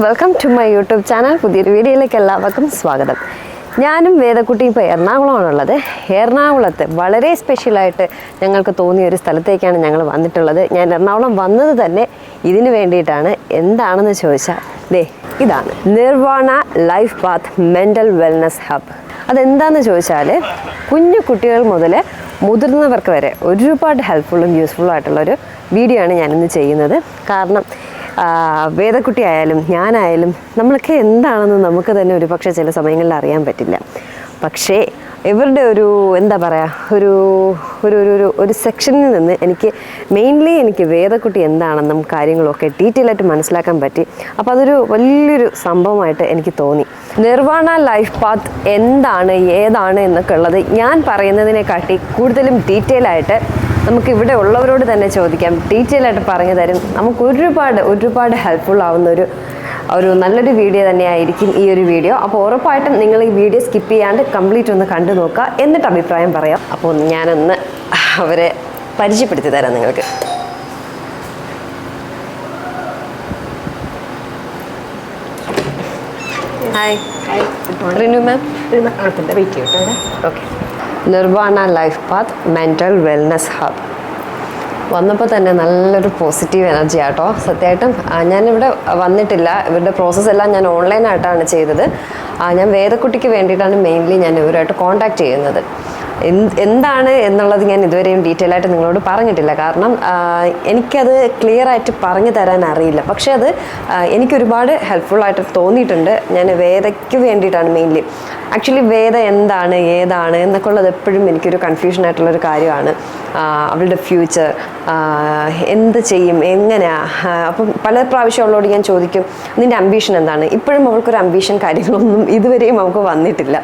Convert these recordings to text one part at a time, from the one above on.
Welcome to my YouTube channel. പുതിയൊരു വീഡിയോയിലേക്ക് എല്ലാവർക്കും സ്വാഗതം. ഞാനും വേദക്കുട്ടിയും ഇപ്പോൾ എറണാകുളമാണുള്ളത്. എറണാകുളത്ത് വളരെ സ്പെഷ്യലായിട്ട് ഞങ്ങൾക്ക് തോന്നിയ ഒരു സ്ഥലത്തേക്കാണ് ഞങ്ങൾ വന്നിട്ടുള്ളത്. ഞാൻ എറണാകുളം വന്നത് തന്നെ ഇതിന് വേണ്ടിയിട്ടാണ്. എന്താണെന്ന് ചോദിച്ചാൽ ഇതാണ് nirvana life path mental wellness hub. അതെന്താണെന്ന് ചോദിച്ചാൽ കുഞ്ഞു കുട്ടികൾ മുതൽ മുതിർന്നവർക്ക് വരെ ഒരുപാട് ഹെൽപ്ഫുള്ളും യൂസ്ഫുള്ളും ആയിട്ടുള്ളൊരു വീഡിയോ ആണ് ഞാനിന്ന് ചെയ്യുന്നത്. കാരണം വേദക്കുട്ടി ആയാലും ഞാനായാലും നമ്മളൊക്കെ എന്താണെന്ന് നമുക്ക് തന്നെ ഒരു പക്ഷേ ചില സമയങ്ങളിൽ അറിയാൻ പറ്റില്ല. പക്ഷേ ഇവരുടെ ഒരു എന്താ പറയുക ഒരു ഒരു ഒരു ഒരു സെക്ഷനിൽ നിന്ന് എനിക്ക് വേദക്കുട്ടി എന്താണെന്നും കാര്യങ്ങളൊക്കെ ഡീറ്റെയിൽ ആയിട്ട് മനസ്സിലാക്കാൻ പറ്റി. അപ്പോൾ അതൊരു വലിയൊരു സംഭവമായിട്ട് എനിക്ക് തോന്നി. നിർവാണ ലൈഫ് പാത്ത് എന്താണ് ഏതാണ് എന്നൊക്കെ ഉള്ളത് ഞാൻ പറയുന്നതിനെക്കാട്ടി കൂടുതലും ഡീറ്റെയിൽ ആയിട്ട് നമുക്ക് ഇവിടെ ഉള്ളവരോട് തന്നെ ചോദിക്കാം. ഡീറ്റെയിൽ ആയിട്ട് പറഞ്ഞു തരും. നമുക്ക് ഒരുപാട് ഹെൽപ്ഫുൾ ആവുന്ന ഒരു നല്ലൊരു വീഡിയോ തന്നെയായിരിക്കും ഈ ഒരു വീഡിയോ. അപ്പോൾ ഉറപ്പായിട്ടും നിങ്ങൾ ഈ വീഡിയോ സ്കിപ്പ് ചെയ്യാണ്ട് കംപ്ലീറ്റ് ഒന്ന് കണ്ടു നോക്കുക, എന്നിട്ട് അഭിപ്രായം പറയാം. അപ്പോൾ ഞാനൊന്ന് അവരെ പരിചയപ്പെടുത്തി തരാം നിങ്ങൾക്ക്. Hi, Rinu ma'am. Okay, Nirvana life path mental wellness hub വന്നപ്പോൾ തന്നെ നല്ലൊരു പോസിറ്റീവ് എനർജി ആട്ടോ. സത്യമായിട്ടും ഞാനിവിടെ വന്നിട്ടില്ല. ഇവരുടെ പ്രോസസ്സ് എല്ലാം ഞാൻ ഓൺലൈനായിട്ടാണ് ചെയ്തത്. ഞാൻ വേദക്കുട്ടിക്ക് വേണ്ടിയിട്ടാണ് മെയിൻലി ഞാൻ ഇവരുമായിട്ട് കോൺടാക്ട് ചെയ്യുന്നത്. എന്താണ് എന്നുള്ളത് ഞാൻ ഇതുവരെയും ഡീറ്റെയിൽ ആയിട്ട് നിങ്ങളോട് പറഞ്ഞിട്ടില്ല. കാരണം എനിക്കത് ക്ലിയർ ആയിട്ട് പറഞ്ഞു തരാൻ അറിയില്ല. പക്ഷേ അത് എനിക്കൊരുപാട് ഹെൽപ്ഫുള്ളായിട്ട് തോന്നിയിട്ടുണ്ട്. ഞാൻ വേദയ്ക്ക് വേണ്ടിയിട്ടാണ് മെയിൻലി. ആക്ച്വലി വേദ എന്താണ് ഏതാണ് എന്നൊക്കെ ഉള്ളത് എപ്പോഴും എനിക്കൊരു കൺഫ്യൂഷനായിട്ടുള്ളൊരു കാര്യമാണ്. അവളുടെ ഫ്യൂച്ചർ എന്ത് ചെയ്യും, എങ്ങനെയാണ്. അപ്പം പല പ്രാവശ്യം അവളോട് ഞാൻ ചോദിക്കും, നിൻ്റെ അംബീഷൻ എന്താണ്? ഇപ്പോഴും അവൾക്കൊരു അംബീഷൻ കാര്യങ്ങളൊന്നും ഇതുവരെയും നമുക്ക് വന്നിട്ടില്ല.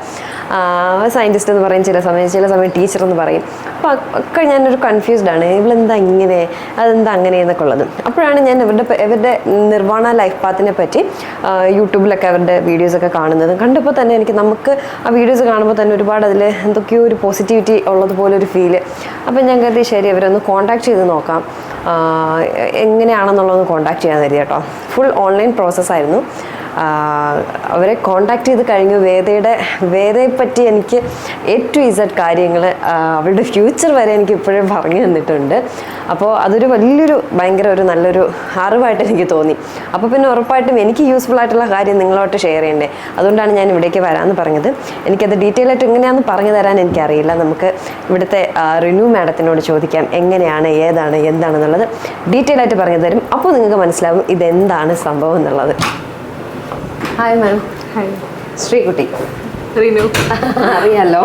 സയൻറ്റിസ്റ്റ് എന്ന് പറയും, ചില സമയം ടീച്ചർ എന്ന് പറയും. അപ്പോൾ ഒക്കെ ഞാനൊരു കൺഫ്യൂസ്ഡ് ആണ്. ഇവളെന്താ ഇങ്ങനെ, അതെന്താ അങ്ങനെ എന്നൊക്കെ ഉള്ളത്. അപ്പോഴാണ് ഞാൻ ഇവരുടെ നിർവാണ ലൈഫ് പാത്തിനെ പറ്റി യൂട്യൂബിലൊക്കെ അവരുടെ വീഡിയോസൊക്കെ കാണുന്നത്. കണ്ടപ്പോൾ തന്നെ നമുക്ക് ആ വീഡിയോസ് കാണുമ്പോൾ തന്നെ ഒരുപാട് അതിൽ എന്തൊക്കെയോ ഒരു പോസിറ്റിവിറ്റി ഉള്ളതുപോലെ ഒരു ഫീല്. അപ്പം ഞാൻ കരുതി ശരി അവരൊന്ന് കോൺടാക്ട് ചെയ്ത് നോക്കാം, എങ്ങനെയാണെന്നുള്ളതൊന്ന് കോൺടാക്ട് ചെയ്യാൻ കരുതി കേട്ടോ. ഫുൾ ഓൺലൈൻ പ്രോസസ്സായിരുന്നു. അവരെ കോണ്ടാക്ട് ചെയ്ത് കഴിഞ്ഞു. വേദയെപ്പറ്റി എനിക്ക് A to Z കാര്യങ്ങൾ, അവളുടെ ഫ്യൂച്ചർ വരെ എനിക്ക് ഇപ്പോഴും പറഞ്ഞു തന്നിട്ടുണ്ട്. അപ്പോൾ അതൊരു ഭയങ്കര ഒരു നല്ലൊരു അറിവായിട്ട് എനിക്ക് തോന്നി. അപ്പോൾ പിന്നെ ഉറപ്പായിട്ടും എനിക്ക് യൂസ്ഫുൾ ആയിട്ടുള്ള കാര്യം നിങ്ങളോട്ട് ഷെയർ ചെയ്യണ്ടേ. അതുകൊണ്ടാണ് ഞാൻ ഇവിടേക്ക് വരാമെന്ന് പറഞ്ഞത്. എനിക്കത് ഡീറ്റെയിൽ ആയിട്ട് എങ്ങനെയാണെന്ന് പറഞ്ഞു തരാൻ എനിക്കറിയില്ല. നമുക്ക് ഇവിടുത്തെ റിനു മാഡത്തിനോട് ചോദിക്കാം, എങ്ങനെയാണ് ഏതാണ് എന്താണെന്നുള്ളത് ഡീറ്റെയിൽ ആയിട്ട് പറഞ്ഞു തരും. അപ്പോൾ നിങ്ങൾക്ക് മനസ്സിലാവും ഇതെന്താണ് സംഭവം എന്നുള്ളത്. Hi ma'am. Hi. Sreekutty. Rinu. അറിയാലോ.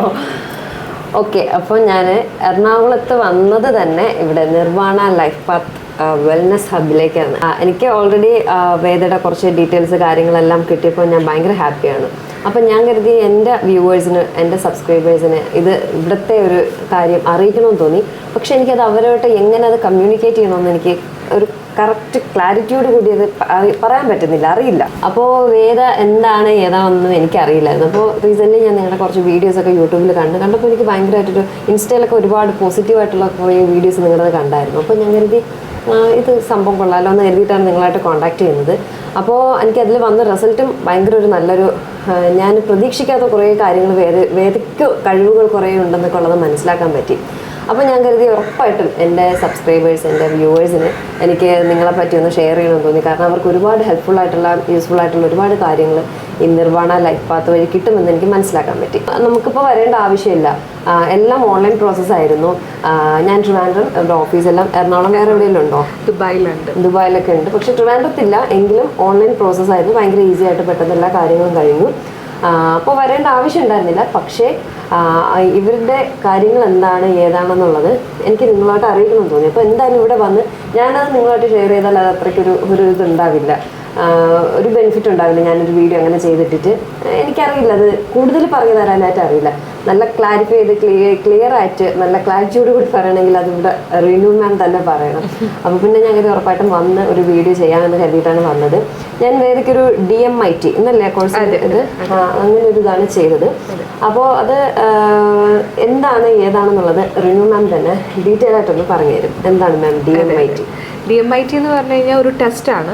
ഓക്കെ, അപ്പോൾ ഞാൻ എറണാകുളത്ത് വന്നത് തന്നെ ഇവിടെ നിർവാണ ലൈഫ് പാത്ത് വെൽനസ് ഹബിലേക്കാണ്. എനിക്ക് ഓൾറെഡി വേദയുടെ കുറച്ച് ഡീറ്റെയിൽസ് കാര്യങ്ങളെല്ലാം കിട്ടിയപ്പോൾ ഞാൻ ഭയങ്കര ഹാപ്പിയാണ്. അപ്പം ഞാൻ കരുതി എൻ്റെ വ്യൂവേഴ്സിന്, എൻ്റെ സബ്സ്ക്രൈബേഴ്സിന് ഇവിടുത്തെ ഒരു കാര്യം അറിയിക്കണമെന്ന് തോന്നി. പക്ഷെ എനിക്കത് അവരോട്ട് എങ്ങനെ അത് കമ്മ്യൂണിക്കേറ്റ് ചെയ്യണമെന്ന് എനിക്ക് ഒരു കറക്റ്റ് ക്ലാരിറ്റിയോട് കൂടി അത് പറയാൻ പറ്റുന്നില്ല, അറിയില്ല. അപ്പോൾ വേദ എന്താണ് ഏതാണെന്നും എനിക്കറിയില്ലായിരുന്നു. അപ്പോൾ റീസെൻ്റ്ലി ഞാൻ നിങ്ങളുടെ കുറച്ച് വീഡിയോസൊക്കെ യൂട്യൂബിൽ കണ്ടപ്പോൾ എനിക്ക് ഭയങ്കരമായിട്ടൊരു ഇൻസ്റ്റയിലൊക്കെ ഒരുപാട് പോസിറ്റീവായിട്ടുള്ള കുറേ വീഡിയോസ് നിങ്ങളത് കണ്ടായിരുന്നു. അപ്പോൾ ഞാൻ കരുതി ഇത് സംഭവം കൊള്ളാമല്ലോ എന്ന് കരുതിയിട്ടാണ് നിങ്ങളായിട്ട് കോൺടാക്ട് ചെയ്യുന്നത്. അപ്പോൾ എനിക്കതിൽ വന്ന റിസൾട്ടും ഭയങ്കര ഒരു നല്ലൊരു, ഞാൻ പ്രതീക്ഷിക്കാത്ത കുറേ കാര്യങ്ങൾ വേദയ്ക്ക് കഴിവുകൾ കുറേ ഉണ്ടെന്നൊക്കെ ഉള്ളത് മനസ്സിലാക്കാൻ പറ്റി. അപ്പോൾ ഞാൻ കരുതി ഉറപ്പായിട്ടും എൻ്റെ സബ്സ്ക്രൈബേഴ്സ്, എൻ്റെ വ്യൂവേഴ്സിന് എനിക്ക് നിങ്ങളെപ്പറ്റി ഒന്ന് ഷെയർ ചെയ്യണമെന്ന് തോന്നി. കാരണം അവർക്ക് ഒരുപാട് യൂസ്ഫുൾ ആയിട്ടുള്ള ഒരുപാട് കാര്യങ്ങൾ ഈ നിർവാണ ലൈഫ് പാത്ത് വഴി കിട്ടുമെന്ന് എനിക്ക് മനസ്സിലാക്കാൻ പറ്റി. നമുക്കിപ്പോൾ വരേണ്ട ആവശ്യമില്ല, എല്ലാം ഓൺലൈൻ പ്രോസസ്സായിരുന്നു. ഞാൻ ട്രിവാൻഡ്രം, എൻ്റെ ഓഫീസെല്ലാം എറണാകുളം വേറെ എവിടെയെങ്കിലും ഉണ്ടോ? ദുബായിലൊക്കെ ഉണ്ട്. പക്ഷെ ട്രിവാൻഡ്രത്തില്ല, എങ്കിലും ഓൺലൈൻ പ്രോസസ്സായിരുന്നു. ഭയങ്കര ഈസി ആയിട്ട് പെട്ടെന്ന് എല്ലാ കാര്യങ്ങളും കഴിഞ്ഞു. അപ്പോൾ വരേണ്ട ആവശ്യം ഉണ്ടായിരുന്നില്ല. പക്ഷേ ഇവരുടെ കാര്യങ്ങൾ എന്താണ് ഏതാണെന്നുള്ളത് എനിക്ക് നിങ്ങളോട്ട് അറിയിക്കണമെന്ന് തോന്നി. അപ്പോൾ എന്തായാലും ഇവിടെ വന്ന് ഞാനത് നിങ്ങളോട്ട് ഷെയർ ചെയ്താൽ അത് അത്രയ്ക്കൊരു ഇതുണ്ടാവില്ല, ഒരു ബെനിഫിറ്റ് ഉണ്ടാവില്ല. ഞാനൊരു വീഡിയോ അങ്ങനെ ചെയ്തിട്ടിട്ട് എനിക്കറിയില്ല, അത് കൂടുതൽ പറഞ്ഞു തരാനായിട്ട് അറിയില്ല. നല്ല ക്ലാരിഫൈ ചെയ്ത് ക്ലിയർ ആയിട്ട് നല്ല ക്ലാരിറ്റിയോട് കൂടി പറയണമെങ്കിൽ അതിവിടെ റിനു മാം തന്നെ പറയണം. അപ്പോൾ പിന്നെ ഞങ്ങൾക്ക് ഉറപ്പായിട്ടും വന്ന് ഒരു വീഡിയോ ചെയ്യാമെന്ന് കരുതിയിട്ടാണ് വന്നത്. ഞാൻ വേദിക്കൊരു DMIT എന്നല്ലേ കോഴ്സ്, അങ്ങനെ ഒരു ഇതാണ് ചെയ്തത്. അപ്പോൾ അത് എന്താണ് ഏതാണെന്നുള്ളത് റിനു മാം തന്നെ ഡീറ്റെയിൽ ആയിട്ടൊന്ന് പറഞ്ഞു തരും. എന്താണ് മാം DMIT? DMIT എന്ന് പറഞ്ഞു കഴിഞ്ഞാൽ ഒരു ടെസ്റ്റാണ്.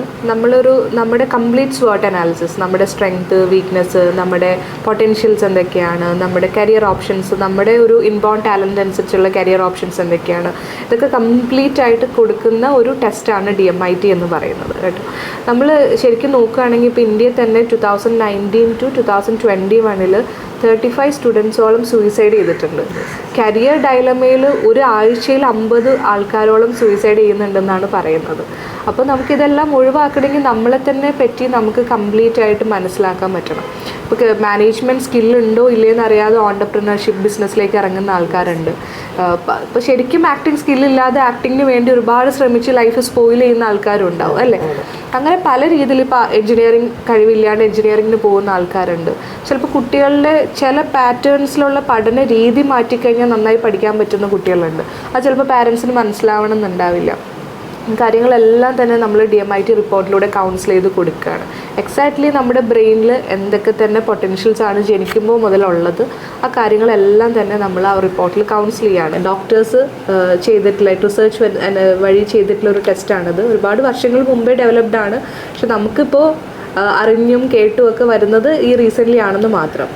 നമ്മുടെ കംപ്ലീറ്റ് SWOT അനാലിസിസ്, നമ്മുടെ സ്ട്രെങ്ത്, വീക്ക്നെസ്, നമ്മുടെ പൊട്ടൻഷ്യൽസ് എന്തൊക്കെയാണ്, നമ്മുടെ കരിയർ ഓപ്ഷൻസ്, നമ്മുടെ ഒരു ഇൻബോൺ ടാലൻറ്റ് അനുസരിച്ചുള്ള കരിയർ ഓപ്ഷൻസ് എന്തൊക്കെയാണ്, ഇതൊക്കെ കംപ്ലീറ്റ് ആയിട്ട് കൊടുക്കുന്ന ഒരു ടെസ്റ്റാണ് DMIT എന്ന് പറയുന്നത് കേട്ടോ. നമ്മൾ ശരിക്കും നോക്കുകയാണെങ്കിൽ ഇപ്പോൾ ഇന്ത്യയിൽ തന്നെ 2019 to 2021 35 സ്റ്റുഡൻസോളം സൂയിസൈഡ് ചെയ്തിട്ടുണ്ട്. കരിയർ ഡയലമയിൽ ഒരു ആഴ്ചയിൽ 50 ആൾക്കാരോളം സൂയിസൈഡ് ചെയ്യുന്നുണ്ടെന്നാണ് പറയുന്നത്. അപ്പോൾ നമുക്കിതെല്ലാം ഒഴിവാക്കണമെങ്കിൽ നമ്മളെ തന്നെ പറ്റി നമുക്ക് കംപ്ലീറ്റ് ആയിട്ട് മനസ്സിലാക്കാൻ പറ്റണം. ഇപ്പോൾ മാനേജ്മെൻറ്റ് സ്കില്ലുണ്ടോ ഇല്ലയെന്ന് അറിയാതെ ഓൺടർപ്രണർഷിപ്പ് ബിസിനസ്സിലേക്ക് ഇറങ്ങുന്ന ആൾക്കാരുണ്ട്. ഇപ്പോൾ ശരിക്കും ആക്ടിങ് സ്കില്ലില്ലാതെ ആക്ടിങ്ങിന് വേണ്ടി ഒരുപാട് ശ്രമിച്ച് ലൈഫ് സ്പോയിൽ ചെയ്യുന്ന ആൾക്കാരും ഉണ്ടാവും അല്ലേ. അങ്ങനെ പല രീതിയിൽ ഇപ്പോൾ എഞ്ചിനീയറിംഗ് കഴിവില്ലാണ്ട് എഞ്ചിനീയറിങ്ങിന് പോകുന്ന ആൾക്കാരുണ്ട്. ചിലപ്പോൾ കുട്ടികളുടെ ചില പാറ്റേൺസിലുള്ള പഠന രീതി മാറ്റിക്കഴിഞ്ഞാൽ നന്നായി പഠിക്കാൻ പറ്റുന്ന കുട്ടികളുണ്ട്. അത് ചിലപ്പോൾ പാരൻസിന് മനസ്സിലാവണം എന്നുണ്ടാവില്ല. കാര്യങ്ങളെല്ലാം തന്നെ നമ്മൾ DMIT റിപ്പോർട്ടിലൂടെ കൗൺസിൽ ചെയ്ത് കൊടുക്കുകയാണ്. എക്സാക്ട്ലി നമ്മുടെ ബ്രെയിനിൽ എന്തൊക്കെ തന്നെ പൊട്ടൻഷ്യൽസ് ആണ് ജനിക്കുമ്പോൾ മുതലുള്ളത്, ആ കാര്യങ്ങളെല്ലാം തന്നെ നമ്മൾ ആ റിപ്പോർട്ടിൽ കൗൺസിൽ ചെയ്യുകയാണ്. ഡോക്ടേഴ്സ് ചെയ്തിട്ടുള്ള റിസർച്ച് വഴി ചെയ്തിട്ടുള്ള ഒരു ടെസ്റ്റാണിത്. ഒരുപാട് വർഷങ്ങൾ മുമ്പേ ഡെവലപ്ഡ് ആണ്. പക്ഷെ നമുക്കിപ്പോൾ അറിഞ്ഞും കേട്ടും ഒക്കെ വരുന്നത് ഈ റീസെൻ്റ്ലി ആണെന്ന് മാത്രം.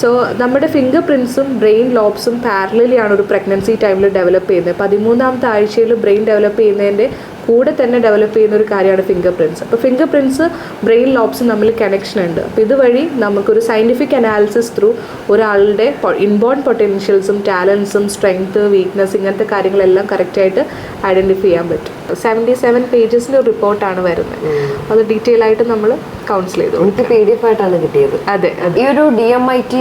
സോ നമ്മുടെ ഫിംഗർ പ്രിൻസും ബ്രെയിൻ ലോബ്സും പാരലലിയാണ് ഒരു പ്രഗ്നൻസി ടൈമിൽ ഡെവലപ്പ് ചെയ്യുന്നത്. 13ാമത്തെ ആഴ്ചയിൽ ബ്രെയിൻ ഡെവലപ്പ് ചെയ്യുന്നതിൻ്റെ കൂടെ തന്നെ ഡെവലപ്പ് ചെയ്യുന്ന ഒരു കാര്യമാണ് ഫിംഗർ പ്രിൻസ്. അപ്പോൾ ഫിംഗർ പ്രിൻസ് ബ്രെയിൻ ലോബ്സും തമ്മിൽ കണക്ഷൻ ഉണ്ട്. അപ്പോൾ ഇതുവഴി നമുക്കൊരു സയൻറ്റിഫിക് അനാലിസിസ് ത്രൂ ഒരാളുടെ ഇൻബോൺ പൊട്ടൻഷ്യൽസും ടാലൻസും സ്ട്രെങ്ത്, വീക്ക്നെസ്, ഇങ്ങനത്തെ കാര്യങ്ങളെല്ലാം കറക്റ്റായിട്ട് ഐഡൻറ്റിഫൈ ചെയ്യാൻ പറ്റും. 77 പേജസിൻ്റെ ഒരു റിപ്പോർട്ടാണ് വരുന്നത്. അത് ഡീറ്റെയിൽ ആയിട്ട് നമ്മൾ കൗൺസിൽ ചെയ്തു. PDF ആയിട്ടാണ് കിട്ടിയത്. അതെ. ഈ ഒരു DMIT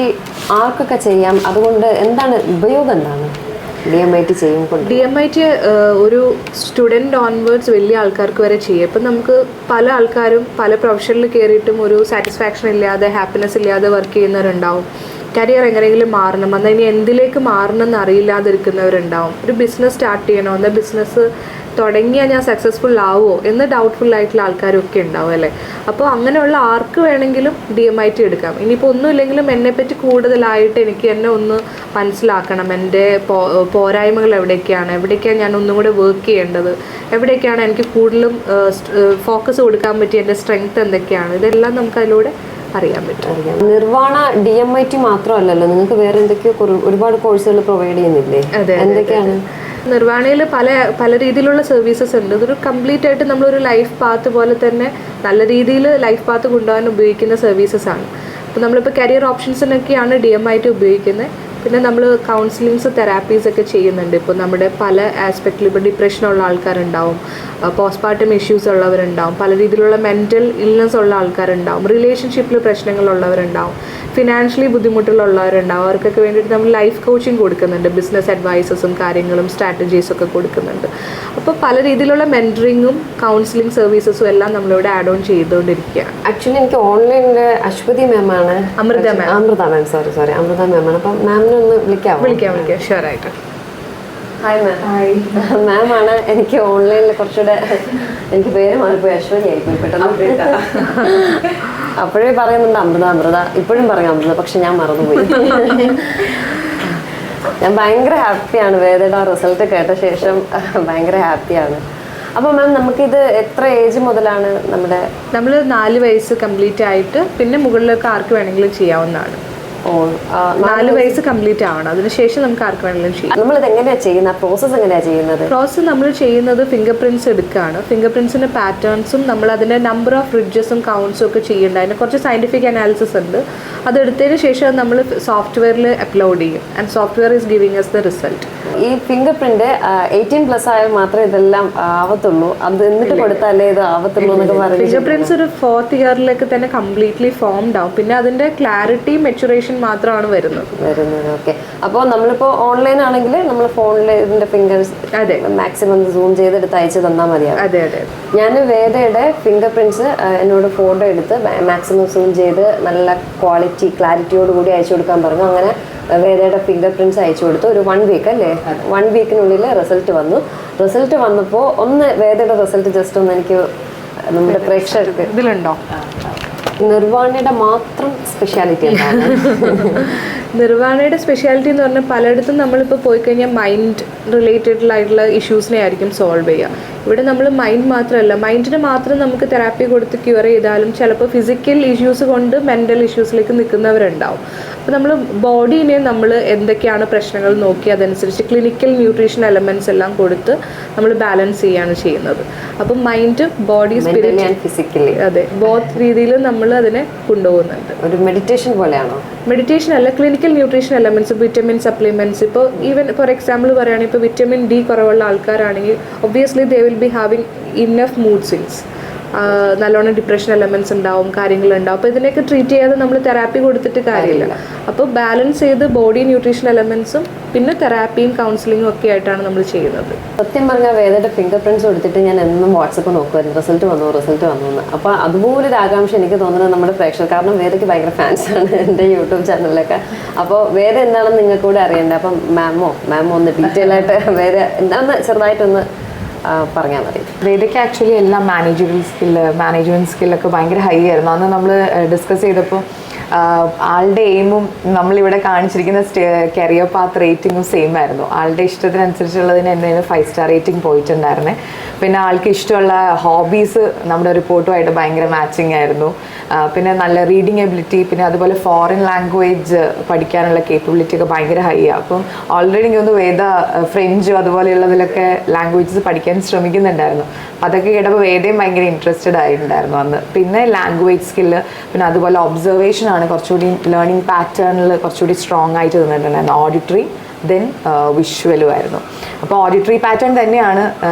ആർക്കൊക്കെ ചെയ്യാം? അതുകൊണ്ട് എന്താണ് ഉപയോഗം? എന്താണ് DMIT ചെയ്യുമ്പോൾ? DMIT ഒരു സ്റ്റുഡൻറ്റ് ഓൺവേർഡ്സ് വലിയ ആൾക്കാർക്ക് വരെ ചെയ്യും. ഇപ്പം നമുക്ക് പല ആൾക്കാരും പല പ്രൊഫഷനിൽ കയറിയിട്ടും ഒരു സാറ്റിസ്ഫാക്ഷൻ ഇല്ലാതെ, ഹാപ്പിനെസ് ഇല്ലാതെ വർക്ക് ചെയ്യുന്നവരുണ്ടാവും. കരിയർ എങ്ങനെയെങ്കിലും മാറണം, എന്നാൽ ഇനി എന്തിലേക്ക് മാറണം എന്ന് അറിയില്ലാതിരിക്കുന്നവരുണ്ടാവും. ഒരു ബിസിനസ് സ്റ്റാർട്ട് ചെയ്യണോ, എന്നാൽ ബിസിനസ് തുടങ്ങിയാൽ ഞാൻ സക്സസ്ഫുൾ ആവുമോ എന്ന് ഡൗട്ട്ഫുൾ ആയിട്ടുള്ള ആൾക്കാരൊക്കെ ഉണ്ടാവും അല്ലേ. അപ്പോൾ അങ്ങനെയുള്ള ആർക്ക് വേണമെങ്കിലും DMIT എടുക്കാം. ഇനിയിപ്പോൾ ഒന്നുമില്ലെങ്കിലും എന്നെപ്പറ്റി കൂടുതലായിട്ട് എനിക്ക് എന്നെ ഒന്ന് മനസ്സിലാക്കണം, എൻ്റെ പോരായ്മകൾ എവിടേക്കാണ് ഞാൻ ഒന്നും കൂടെ വർക്ക് ചെയ്യേണ്ടത്, എവിടേക്കാണ് എനിക്ക് കൂടുതലും ഫോക്കസ് കൊടുക്കാൻ പറ്റിയ എൻ്റെ സ്ട്രെങ്ത് എന്തൊക്കെയാണ്, ഇതെല്ലാം നമുക്ക് അതിലൂടെ അറിയാൻ പറ്റും. നിർവാണ DMIT മാത്രമല്ലല്ലോ, നിങ്ങൾക്ക് വേറെ എന്തൊക്കെയോ ഒരുപാട് കോഴ്സുകൾ പ്രൊവൈഡ് ചെയ്യുന്നില്ലേ? അതെ, എന്തൊക്കെയാണ്? നിർവാണയിൽ പല രീതിയിലുള്ള സർവീസസ് ഉണ്ട്. ഇതൊരു കംപ്ലീറ്റ് ആയിട്ട് നമ്മളൊരു ലൈഫ് പാത്ത് പോലെ തന്നെ നല്ല രീതിയിൽ ലൈഫ് പാത്ത് കൊണ്ടുപോകാൻ ഉപയോഗിക്കുന്ന സർവീസസ് ആണ്. അപ്പോൾ നമ്മളിപ്പോൾ കരിയർ ഓപ്ഷൻസിനൊക്കെയാണ് DMIT ഉപയോഗിക്കുന്നത്. പിന്നെ നമ്മൾ കൗൺസിലിങ്സ്, തെറാപ്പീസ് ഒക്കെ ചെയ്യുന്നുണ്ട്. ഇപ്പോൾ നമ്മുടെ പല ആസ്പെക്റ്റിൽ ഇപ്പോൾ ഡിപ്രഷനുള്ള ആൾക്കാരുണ്ടാവും, പോസ്റ്റ്പാർട്ടം ഇഷ്യൂസ് ഉള്ളവരുണ്ടാവും, പല രീതിയിലുള്ള മെൻ്റൽ ഇൽനെസ് ഉള്ള ആൾക്കാരുണ്ടാവും, റിലേഷൻഷിപ്പിൽ പ്രശ്നങ്ങളുള്ളവരുണ്ടാവും, ഫിനാൻഷ്യലി ബുദ്ധിമുട്ടുള്ളവരുണ്ടാവും. അവർക്കൊക്കെ വേണ്ടിയിട്ട് നമ്മൾ ലൈഫ് കോച്ചിങ് കൊടുക്കുന്നുണ്ട്. ബിസിനസ് അഡ്വൈസസും കാര്യങ്ങളും സ്ട്രാറ്റജീസും ഒക്കെ കൊടുക്കുന്നുണ്ട്. അപ്പോൾ പല രീതിയിലുള്ള മെൻറ്ററിങ്ങും കൗൺസിലിംഗ് സർവീസസും എല്ലാം നമ്മളിവിടെ ആഡ് ഓൺ ചെയ്തുകൊണ്ടിരിക്കുകയാണ്. ആക്ച്വലി എനിക്ക് ഓൺലൈനിൽ അശ്വതി മാമാണ്, അമൃത മാം സോറി അമൃത മാമാണ്. അപ്പം മാമിനെ ഒന്ന് വിളിക്കാം. ഷുവറായിട്ട്. Hi ma'am. മാം ആണ് എനിക്ക് ഓൺലൈനിൽ കുറച്ചുകൂടെ, എനിക്ക് പേര് മാറിപ്പോയി, അശ്വതി ആയിപ്പോയി പെട്ടെന്ന്. അപ്പോഴേ പറയുന്നുണ്ട് അമൃത, ഇപ്പോഴും പറയാം അമൃത, പക്ഷെ ഞാൻ മറന്നുപോയി. ഞാൻ ഭയങ്കര ഹാപ്പിയാണ് വേദയുടെ റിസൾട്ട് കേട്ട ശേഷം, ഭയങ്കര ഹാപ്പിയാണ്. അപ്പോൾ മാം നമുക്കിത് എത്ര ഏജ് മുതലാണ് നമ്മൾ 4 വയസ്സ് കംപ്ലീറ്റ് ആയിട്ട് പിന്നെ മുകളിലേക്ക് ആർക്ക് വേണമെങ്കിലും ചെയ്യാവുന്നതാണ്. 4 വയസ്സ് കംപ്ലീറ്റ് ആവണം. അതിനുശേഷം നമുക്ക് ആർക്ക് വേണമെങ്കിലും ചെയ്യാം. നമ്മളിത് എങ്ങനെയാണ് ചെയ്യുന്നത്? പ്രോസസ്സ് എങ്ങനെയാണ് ചെയ്യുന്നത്? പ്രോസസ്സ് നമ്മൾ ചെയ്യുന്നത് ഫിംഗർ പ്രിൻറ്റ്സ് എടുക്കുകയാണ്. ഫിംഗർ പ്രിൻറ്റ്സിൻ്റെ പാറ്റേൺസും നമ്മൾ അതിൻ്റെ നമ്പർ ഓഫ് റിഡ്ജസും കൗണ്ട്സും ഒക്കെ ചെയ്യേണ്ട, അതിന് കുറച്ച് സയൻറ്റിഫിക് അനാലിസിസ് ഉണ്ട്. അതെടുത്തതിന് ശേഷം നമ്മൾ സോഫ്റ്റ്വെയറിൽ അപ്ലോഡ് ചെയ്യും. And software is giving us the result. ഈ ഫിംഗർ പ്രിന്റ് 18+ ആയാൽ മാത്രമേ ഇതെല്ലാം ആവത്തുള്ളൂ, അത് എന്നിട്ട് കൊടുത്താലേ ഇത് ആവത്തുള്ളൂ എന്നൊക്കെ പറഞ്ഞു. ഫിംഗർ പ്രിൻറ്റ്സ് ഒരു 4th ഇയറിലേക്ക് തന്നെ കംപ്ലീറ്റ്ലി ഫോംഡ് ആവും. പിന്നെ അതിൻ്റെ ക്ലാരിറ്റി, മെച്ചുറേഷൻ മാത്രമാണ് വരുന്നത്. ഓക്കെ. അപ്പോൾ നമ്മളിപ്പോൾ ഓൺലൈൻ ആണെങ്കിൽ നമ്മൾ ഫോണിൽ ഇതിന്റെ ഫിംഗേഴ്സ് മാക്സിമം സൂം ചെയ്തെടുത്ത് അയച്ചു തന്നാൽ മതിയാവും. അതെ. ഞാൻ വേദയുടെ ഫിംഗർ പ്രിന്റ്സ് എന്നോട് ഫോട്ടോ എടുത്ത് മാക്സിമം സൂം ചെയ്ത് നല്ല ക്ലാരിറ്റിയോട് കൂടി അയച്ചു കൊടുക്കാൻ പറഞ്ഞു. അങ്ങനെ വേദയുടെ ഫിംഗർ പ്രിന്റ്സ് അയച്ചു കൊടുത്തു. ഒരു 1 വീക്ക് അല്ലേ, 1 വീക്കിനുള്ളിൽ റിസൾട്ട് വന്നപ്പോൾ ഒന്ന് വേദയുടെ റിസൾട്ട് ജസ്റ്റ് ഒന്ന് എനിക്ക് നമ്മുടെ പ്രേക്ഷകർക്ക് ഇതിലുണ്ടോ നിർവാണയുടെ മാത്രം സ്പെഷ്യാലിറ്റി എന്താണ്? നിർവാണയുടെ സ്പെഷ്യാലിറ്റി എന്ന് പറഞ്ഞാൽ പലയിടത്തും നമ്മളിപ്പോൾ പോയി കഴിഞ്ഞാൽ മൈൻഡ് റിലേറ്റഡ് ആയിട്ടുള്ള ഇഷ്യൂസിനെ ആയിരിക്കും സോൾവ് ചെയ്യുക. ഇവിടെ നമ്മൾ മൈൻഡ് മാത്രമല്ല, മൈൻഡിന് മാത്രം നമുക്ക് തെറാപ്പി കൊടുത്ത് ക്യൂർ ചെയ്താലും ചിലപ്പോൾ ഫിസിക്കൽ ഇഷ്യൂസ് കൊണ്ട് മെൻ്റൽ ഇഷ്യൂസിലേക്ക് നിൽക്കുന്നവരുണ്ടാവും. അപ്പോൾ നമ്മൾ ബോഡീനെ നമ്മൾ എന്തൊക്കെയാണ് പ്രശ്നങ്ങൾ നോക്കി അതനുസരിച്ച് ക്ലിനിക്കൽ ന്യൂട്രീഷൻ എലമെൻറ്റ്സ് എല്ലാം കൊടുത്ത് നമ്മൾ ബാലൻസ് ചെയ്യുകയാണ് ചെയ്യുന്നത്. അപ്പം മൈൻഡ്, ബോഡി, സ്പിരിറ്റ്, ഫിസിക്കലി, അതെ, ബോത്ത് രീതിയിൽ നമ്മൾ അതിനെ കൊണ്ടുപോകുന്നുണ്ട്. ഒരു മെഡിറ്റേഷൻ പോലെയാണോ? മെഡിറ്റേഷൻ അല്ല, clinical nutrition elements, vitamin supplements. ഇപ്പോൾ ഈവൻ ഫോർ എക്സാമ്പിൾ പറയുകയാണെങ്കിൽ ഇപ്പോൾ വിറ്റമിൻ ഡി കുറവുള്ള ആൾക്കാരാണെങ്കിൽ obviously they will be having enough mood swings, നല്ലോണം ഡിപ്രഷൻ എലമെൻറ്റ്സ് ഉണ്ടാവും, കാര്യങ്ങളുണ്ടാവും. അപ്പോൾ ഇതിനൊക്കെ ട്രീറ്റ് ചെയ്യാതെ നമ്മൾ തെറാപ്പി കൊടുത്തിട്ട് കാര്യമില്ല. അപ്പോൾ ബാലൻസ് ചെയ്ത് ബോഡി ന്യൂട്രീഷൻ എലമെൻറ്റ്സും പിന്നെ തെറാപ്പിയും കൗൺസിലിങ്ങും ഒക്കെ ആയിട്ടാണ് നമ്മൾ ചെയ്യുന്നത്. സത്യം പറഞ്ഞാൽ വേദയുടെ ഫിംഗർ പ്രിൻറ്റ്സ് കൊടുത്തിട്ട് ഞാൻ എന്നും വാട്സപ്പ് നോക്കുമായിരുന്നു, റിസൾട്ട് വന്നു എന്ന്. അപ്പോൾ അതുപോലൊരു ആകാംക്ഷ എനിക്ക് തോന്നുന്നത് നമ്മുടെ പ്രേക്ഷകർ, കാരണം വേദയ്ക്ക് ഭയങ്കര ഫാൻസാണ് എൻ്റെ യൂട്യൂബ് ചാനലിലൊക്കെ. അപ്പോൾ വേദ എന്താണെന്ന് നിങ്ങൾക്ക് കൂടെ അറിയണ്ടേ. അപ്പം മാമോ ഒന്ന് ഡീറ്റെയിൽ ആയിട്ട് വേദ എന്താണെന്ന് ചെറുതായിട്ടൊന്ന് പറഞ്ഞാൽ മതി. വേദയ്ക്ക് ആക്ച്വലി എല്ലാം മാനേജ്മെൻറ്റ് സ്കില്ലൊക്കെ ഭയങ്കര ഹൈ ആയിരുന്നു. അന്ന് നമ്മൾ ഡിസ്കസ് ചെയ്തപ്പോൾ ആളുടെ എയിമും നമ്മളിവിടെ കാണിച്ചിരിക്കുന്ന കരിയർ പാത്ത് റേറ്റിങ്ങും സെയിം ആയിരുന്നു. ആളുടെ ഇഷ്ടത്തിനനുസരിച്ചുള്ളതിന് എന്തെങ്കിലും 5 സ്റ്റാർ റേറ്റിംഗ് പോയിട്ടുണ്ടായിരുന്നേ. പിന്നെ ആൾക്ക് ഇഷ്ടമുള്ള ഹോബീസ് നമ്മുടെ റിപ്പോർട്ടുമായിട്ട് ഭയങ്കര മാച്ചിങ് ആയിരുന്നു. പിന്നെ നല്ല റീഡിങ് എബിലിറ്റി, പിന്നെ അതുപോലെ ഫോറിൻ ലാംഗ്വേജ് പഠിക്കാനുള്ള കേപ്പബിലിറ്റി ഒക്കെ ഭയങ്കര ഹൈ ആണ്. അപ്പം ഓൾറെഡി എനിക്കൊന്ന് വേദ ഫ്രഞ്ചും അതുപോലെയുള്ളതിലൊക്കെ ലാംഗ്വേജസ് പഠിക്കാൻ ശ്രമിക്കുന്നുണ്ടായിരുന്നു. അതൊക്കെ കേട്ടപ്പോൾ വേദയും ഭയങ്കര ഇൻട്രസ്റ്റഡ് ആയിട്ടുണ്ടായിരുന്നു അന്ന്. പിന്നെ ലാംഗ്വേജ് സ്കില്ല്, പിന്നെ അതുപോലെ ഒബ്സർവേഷൻ ആണ് കുറച്ചുകൂടി ലേണിംഗ് പാറ്റേണിൽ കുറച്ചുകൂടി സ്ട്രോങ് ആയിട്ട് നിന്നിട്ടുണ്ടായിരുന്നു. ഓഡിറ്ററി ദെൻ വിഷ്വലും ആയിരുന്നു. അപ്പോൾ ഓഡിറ്ററി പാറ്റേൺ തന്നെയാണ്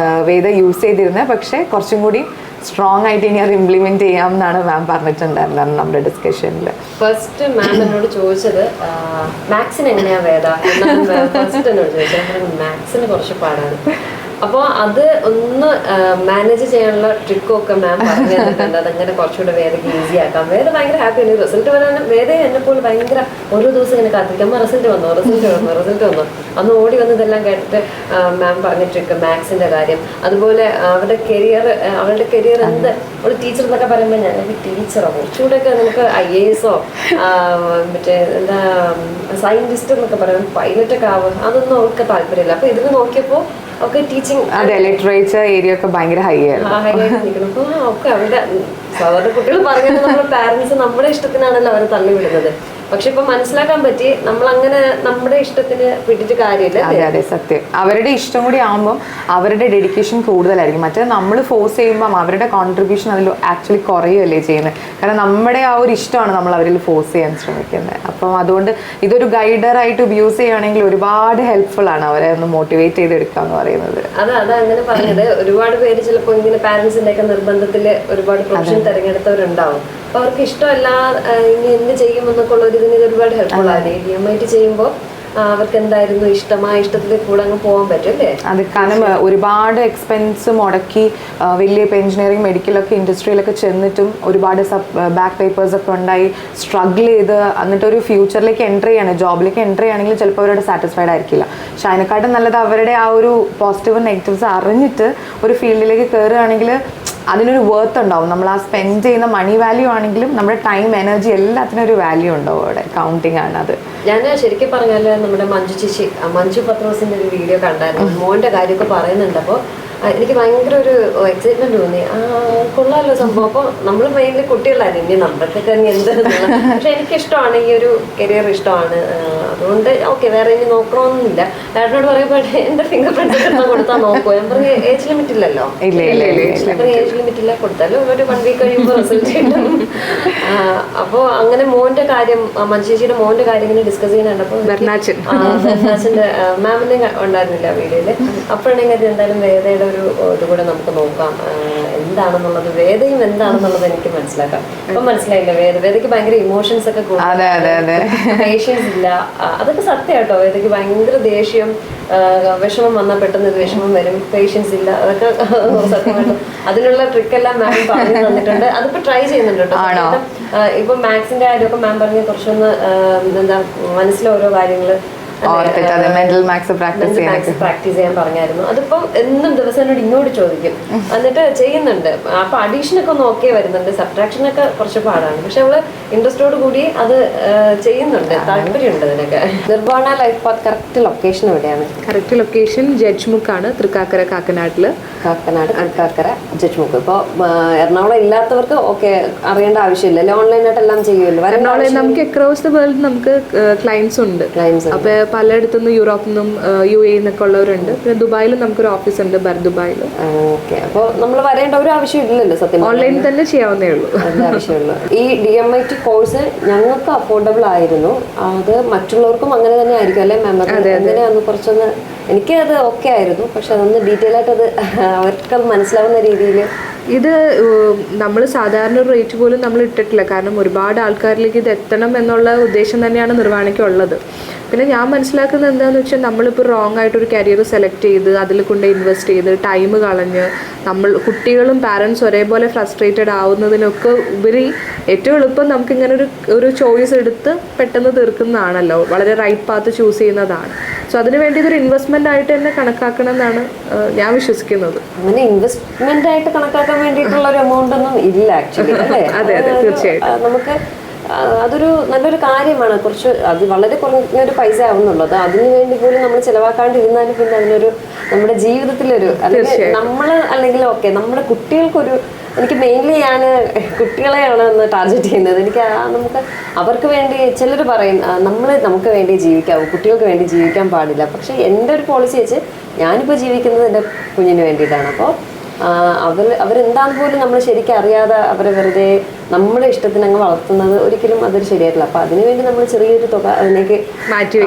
വേദ യൂസ് ചെയ്തിരുന്നത്, പക്ഷേ കുറച്ചും കൂടി സ്ട്രോങ് ആയിട്ട് ഇനി അത് ഇംപ്ലിമെന്റ് ചെയ്യാം എന്നാണ് മാം പറഞ്ഞിട്ടുണ്ടായിരുന്നത് നമ്മുടെ ഡിസ്കഷനിൽ. ഫസ്റ്റ് മാം എന്നോട് ചോദിച്ചത് മാത്സിന് എങ്ങനെയാ വേദ എന്നാണ് ഫസ്റ്റ് എന്നോട് ചോദിച്ചത്. മാത്സിന് കുറച്ച് പാടാണ്. അപ്പോൾ അത് ഒന്ന് മാനേജ് ചെയ്യാനുള്ള ട്രിക്കൊക്കെ മാം പറഞ്ഞു തന്നിട്ടുണ്ട്. അതങ്ങനെ കുറച്ചുകൂടെ വേദയ്ക്ക് ഈസി ആക്കാം. വേദ ഭയങ്കര ഹാപ്പിയാണ്. റിസൾട്ട് വരാനും വേദ എന്നെപ്പോൾ ഭയങ്കര ഓരോ ദിവസം ഇങ്ങനെ കാത്തിരിക്കും, അമ്മ റിസൾട്ട് വന്നു അന്ന് ഓടി വന്ന് ഇതെല്ലാം കേട്ടിട്ട് മാം പറഞ്ഞ ട്രിക്ക് മാത്സിന്റെ കാര്യം. അതുപോലെ അവരുടെ കരിയർ എന്ത് ഒരു ടീച്ചർ എന്നൊക്കെ പറയുമ്പോൾ ഞാൻ ടീച്ചറോ കുറച്ചുകൂടെയൊക്കെ നമുക്ക് IAS മറ്റേ എന്താ സയന്റിസ്റ്റ് എന്നൊക്കെ പറയുമ്പോൾ പൈലറ്റൊക്കെ ആവും, അതൊന്നും അവർക്ക് താല്പര്യമില്ല. അപ്പൊ ഇതിൽ നോക്കിയപ്പോൾ ഒക്കെ ടീച്ചിങ്, അതെ, ലിറ്ററേച്ചർ ഏരിയ ഒക്കെ ഭയങ്കര ഹൈ ആയിരുന്നു. അപ്പോൾ ഒക്കെ അവരുടെ സാധാരണ കുട്ടികൾ പറഞ്ഞാൽ നമ്മുടെ പാരന്റ്സ് നമ്മുടെ ഇഷ്ടത്തിനാണല്ലോ അവരെ തള്ളിവിടുന്നത്. പക്ഷെ ഇപ്പൊ മനസ്സിലാക്കാൻ പറ്റി നമ്മൾ അങ്ങനെ നമ്മുടെ ഇഷ്ടത്തിന് വിട്ടിട്ട് കാര്യമില്ല. അതെ അതെ, സത്യം. അവരുടെ ഇഷ്ടം കൂടി ആകുമ്പോൾ അവരുടെ ഡെഡിക്കേഷൻ കൂടുതലായിരിക്കും. മറ്റേ നമ്മൾ ഫോഴ്സ് ചെയ്യുമ്പം അവരുടെ കോൺട്രിബ്യൂഷൻ അതിൽ ആക്ച്വലി കുറയുകയല്ലേ ചെയ്യുന്നത്. കാരണം നമ്മുടെ ആ ഒരു ഇഷ്ടമാണ് നമ്മൾ അവരിൽ ഫോഴ്സ് ചെയ്യാൻ ശ്രമിക്കുന്നത്. അപ്പം അതുകൊണ്ട് ഇതൊരു ഗൈഡറായിട്ട് യൂസ് ചെയ്യുകയാണെങ്കിൽ ഒരുപാട് ഹെൽപ്ഫുൾ ആണ് അവരെ ഒന്ന് മോട്ടിവേറ്റ് ചെയ്തെടുക്കുക എന്ന് പറയുന്നത്. അതങ്ങനെ പറഞ്ഞത്. ഒരുപാട് പേര് ചിലപ്പോൾ ഇങ്ങനെ പാരന്റ്സിന്റെ ഒക്കെ നിർബന്ധത്തിൽ ഒരുപാട് പ്രൊഫഷൻ തിരഞ്ഞെടുത്തവരുണ്ടാവും. അപ്പൊ അവർക്ക് ഇഷ്ടമല്ല ഇനി എന്ത് ചെയ്യുമെന്നൊക്കെ ഉള്ള ഇതിന് ഒരുപാട് ഹെൽപ്ഫുൾ ആണ്. EMIT ചെയ്യുമ്പോൾ അവർക്ക് എന്തായിരുന്നു ഇഷ്ടത്തിൽ കൂടെ അങ്ങ് പോകാൻ പറ്റും അല്ലേ. അത് കാരണം ഒരുപാട് എക്സ്പെൻസ് മുടക്കി വലിയ ഇപ്പോൾ എഞ്ചിനീയറിംഗ് മെഡിക്കലൊക്കെ ഇൻഡസ്ട്രിയിലൊക്കെ ചെന്നിട്ടും ഒരുപാട് ബാക്ക് പേപ്പേഴ്സ് ഒക്കെ ഉണ്ടായി സ്ട്രഗിൾ ചെയ്ത് എന്നിട്ടൊരു ഫ്യൂച്ചറിലേക്ക് ജോബിലേക്ക് എൻ്റർ ചെയ്യുകയാണെങ്കിൽ ചിലപ്പോൾ അവരോട് സാറ്റിസ്ഫൈഡ് ആയിരിക്കില്ല. പക്ഷെ അതിനെക്കാട്ടും നല്ലത് അവരുടെ ആ ഒരു പോസിറ്റീവ് നെഗറ്റീവ്സ് അറിഞ്ഞിട്ട് ഒരു ഫീൽഡിലേക്ക് കയറുകയാണെങ്കിൽ അതിനൊരു വർത്ത് ഉണ്ടാവും. നമ്മൾ ആ സ്പെൻഡ് ചെയ്യുന്ന മണി വാല്യൂ ആണെങ്കിലും നമ്മുടെ ടൈം എനർജി എല്ലാത്തിനും ഒരു വാല്യൂ ഉണ്ടാവും. അവിടെ കൗണ്ടിങ് ആണ് അത്. ഞാൻ ശരിക്കും പറഞ്ഞാൽ നമ്മുടെ മഞ്ജു പത്രോസിന്റെ ഒരു വീഡിയോ കണ്ടായിരുന്നു. മോന്റെ കാര്യമൊക്കെ പറയുന്നുണ്ട്. അപ്പോൾ എനിക്ക് ഭയങ്കര ഒരു എക്സൈറ്റ്മെന്റ് തോന്നി. കൊള്ളാമല്ലോ സംഭവം. അപ്പോൾ നമ്മൾ മെയിൻലി കുട്ടികളായിരുന്നു, ഇനി നമ്മൾക്കൊക്കെ എന്തെന്നുള്ള. പക്ഷെ എനിക്കിഷ്ടമാണ് ഈ ഒരു കരിയർ ഇഷ്ടമാണ്. അതുകൊണ്ട് ഓക്കെ, വേറെ ഇനി നോക്കണമെന്നില്ല. ഡാഡിനോട് പറയുമ്പോൾ എന്റെ ഫിംഗർ പ്രിന്റ് കൊടുത്താൽ നോക്കുമോ? ഞാൻ പറഞ്ഞ ഏജ് ലിമിറ്റ് ഇല്ലല്ലോ. ഏജ് ലിമിറ്റ് ഇല്ല, കൊടുത്താലും ഒരു 1 വീക്ക് കഴിയുമ്പോൾ റിസൾട്ട് കിട്ടും. അപ്പോൾ അങ്ങനെ മോന്റെ കാര്യം, മഞ്ജുചേച്ചിയുടെ മോന്റെ കാര്യം ഇങ്ങനെ ഡിസ്കസ് ചെയ്യുന്നുണ്ടപ്പോൾ ബെർനാച്ചന്റെ മാമിനെ ഉണ്ടായിരുന്നില്ല വീഡിയോയില്. അപ്പോഴാണെങ്കിൽ എന്തായാലും വേദയുടെ ഒരു ഇതുകൂടെ നമുക്ക് നോക്കാം എന്താണെന്നുള്ളത്, വേദയും എന്താണെന്നുള്ളത് എനിക്ക് മനസ്സിലാക്കാം. അപ്പൊ മനസ്സിലായില്ല, വേദയ്ക്ക് ഭയങ്കര ഇമോഷൻസ് ഒക്കെ പേഷ്യൻസ് ഇല്ല. അതൊക്കെ സത്യം കേട്ടോ. വേദയ്ക്ക് ഭയങ്കര ദേഷ്യം, വിഷമം വന്നാൽ പെട്ടെന്ന് ഇത് വിഷമം വരും, പേഷ്യൻസ് ഇല്ല. അതൊക്കെ സത്യമായിട്ടും അതിനുള്ള ട്രിക്കെല്ലാം മാം പറഞ്ഞു തന്നിട്ടുണ്ട്. അതിപ്പോ ട്രൈ ചെയ്യുന്നുണ്ട് കേട്ടോ. ഇപ്പൊ മാത്സിന്റെ കാര്യമൊക്കെ മാം പറഞ്ഞ കുറച്ചൊന്ന് എന്താ മനസ്സിലെ ഓരോ കാര്യങ്ങള് ഓർത്തിട്ട് അതെ മെന്റൽ മാത്സ് പ്രാക്ടീസ് ചെയ്യാനൊക്കെ. പ്രാക്ടീസ് ചെയ്യാൻ പറഞ്ഞായിരുന്നു. അതിപ്പം എന്നും ദിവസം എന്നോട് ഇങ്ങോട്ട് ചോദിക്കും. എന്നിട്ട് ചെയ്യുന്നുണ്ട്. അപ്പൊ അഡീഷനൊക്കെ ഒന്ന് ഓക്കെ വരുന്നുണ്ട്, സബ്ട്രാക്ഷനൊക്കെ കുറച്ച് പാടാണ്. പക്ഷെ അവള് ഇൻട്രസ്റ്റോട് കൂടി അത് ചെയ്യുന്നുണ്ട്, താല്പര്യമുണ്ട് അതിനൊക്കെ. Nirvana life path correct location എവിടെയാണ്? കറക്റ്റ് ലൊക്കേഷൻ ജഡ്ജ്മുക്കാണ്, തൃക്കാക്കര, കാക്കനാട്ടില്. കാക്കനാട് തൃക്കാക്കര ജഡ്ജ്മുക്ക്. ഇപ്പോൾ എറണാകുളം ഇല്ലാത്തവർക്ക് ഓക്കെ അറിയേണ്ട ആവശ്യമില്ല, ഓൺലൈനായിട്ട് എല്ലാം ചെയ്യുമല്ലോ. എറണാകുളം നമുക്ക് അക്രോസ് ദ വേൾഡ് നമുക്ക് ക്ലയൻസ് ഉണ്ട്. അപ്പൊ പലയിടത്തുനിന്നും യൂറോപ്പിൽ നിന്നും UAE എന്നൊക്കെ ഉള്ളവരുണ്ട്. പിന്നെ ദുബായിലും നമുക്കൊരു ഓഫീസ് ഉണ്ട്, ദുബായിൽ. ഓക്കെ. അപ്പോൾ നമ്മൾ വരേണ്ട ഒരു ആവശ്യം ഇല്ലല്ലോ സത്യം, ഓൺലൈനിൽ തന്നെ ചെയ്യാവുന്നേ ഉള്ളൂ. അതിന്റെ ആവശ്യമുള്ളൂ. ഈ DMIT കോഴ്സ് ഞങ്ങൾക്ക് അഫോർഡബിൾ ആയിരുന്നു. അത് മറ്റുള്ളവർക്കും അങ്ങനെ തന്നെ ആയിരിക്കും അല്ലേ മാം? അങ്ങനെയാന്ന് കുറച്ചൊന്ന് എനിക്ക് അത് ഓക്കെ ആയിരുന്നു. പക്ഷെ അതൊന്ന് ഡീറ്റെയിൽ ആയിട്ട് അത് അവർക്കത് മനസ്സിലാവുന്ന രീതിയിൽ ഇത് നമ്മൾ സാധാരണ ഒരു റേറ്റ് പോലും നമ്മൾ ഇട്ടിട്ടില്ല. കാരണം ഒരുപാട് ആൾക്കാരിലേക്ക് ഇത് എത്തണം എന്നുള്ള ഉദ്ദേശം തന്നെയാണ് നിർവ്വാണയ്ക്കുള്ളത്. പിന്നെ ഞാൻ മനസ്സിലാക്കുന്നത് എന്താണെന്ന് വെച്ചാൽ നമ്മളിപ്പോൾ റോങ് ആയിട്ടൊരു കരിയർ സെലക്ട് ചെയ്ത് അതിൽ കൊണ്ട് ഇൻവെസ്റ്റ് ചെയ്ത് ടൈം കളഞ്ഞ് കുട്ടികളും പാരൻസ് ഒരേപോലെ ഫ്രസ്ട്രേറ്റഡ് ആവുന്നതിനൊക്കെ ഉപരി ഏറ്റവും എളുപ്പം നമുക്കിങ്ങനെ ഒരു ചോയ്സ് എടുത്ത് പെട്ടെന്ന് തീർക്കുന്നതാണല്ലോ, വളരെ റൈറ്റ് പാത്ത് ചൂസ് ചെയ്യുന്നതാണ്. സോ അതിന് വേണ്ടി ഇതൊരു ഇൻവെസ്റ്റ്മെന്റ് ആയിട്ട് തന്നെ കണക്കാക്കണം എന്നാണ് ഞാൻ വിശ്വസിക്കുന്നത്. അങ്ങനെ ഇൻവെസ്റ്റ്മെന്റ് ആയിട്ട് കണക്കാക്കാൻ വേണ്ടിയിട്ടുള്ള ഒരു എമൗണ്ട് ഒന്നും ഇല്ല ആക്ച്വലി, അല്ലേ? അതെ അതെ, തീർച്ചയായിട്ടും. നമുക്ക് അതൊരു നല്ലൊരു കാര്യമാണ്. കുറച്ച് അത് വളരെ കുറഞ്ഞൊരു പൈസ ആവുന്നുള്ളത്. അതിനു വേണ്ടി പോലും നമ്മൾ ചിലവാക്കാണ്ടിരുന്നാലും പിന്നെ അതിനൊരു നമ്മുടെ ജീവിതത്തിലൊരു അല്ലെങ്കിൽ നമ്മൾ അല്ലെങ്കിൽ ഓക്കെ നമ്മുടെ കുട്ടികൾക്കൊരു, എനിക്ക് മെയിൻലി ഞാൻ കുട്ടികളെയാണ് ഒന്ന് ടാർഗറ്റ് ചെയ്യുന്നത്. എനിക്ക് നമുക്ക് അവർക്ക് വേണ്ടി ചിലർ പറയും നമുക്ക് വേണ്ടി ജീവിക്കാവൂ, കുട്ടികൾക്ക് വേണ്ടി ജീവിക്കാൻ പാടില്ല. പക്ഷെ എൻ്റെ ഒരു പോളിസി വെച്ച് ഞാനിപ്പോൾ ജീവിക്കുന്നത് എൻ്റെ കുഞ്ഞിന് വേണ്ടിയിട്ടാണ്. അപ്പോൾ അവരെന്താന്ന് പോലും നമ്മൾ ശരിക്കും അറിയാതെ അവരെ വെറുതെ നമ്മുടെ ഇഷ്ടത്തിന് അങ്ങ് വളർത്തുന്നത് ഒരിക്കലും അതൊരു ശരിയായിട്ടില്ല. അപ്പൊ അതിനുവേണ്ടി നമ്മൾ ചെറിയൊരു തുക അതിലേക്ക് മാറ്റി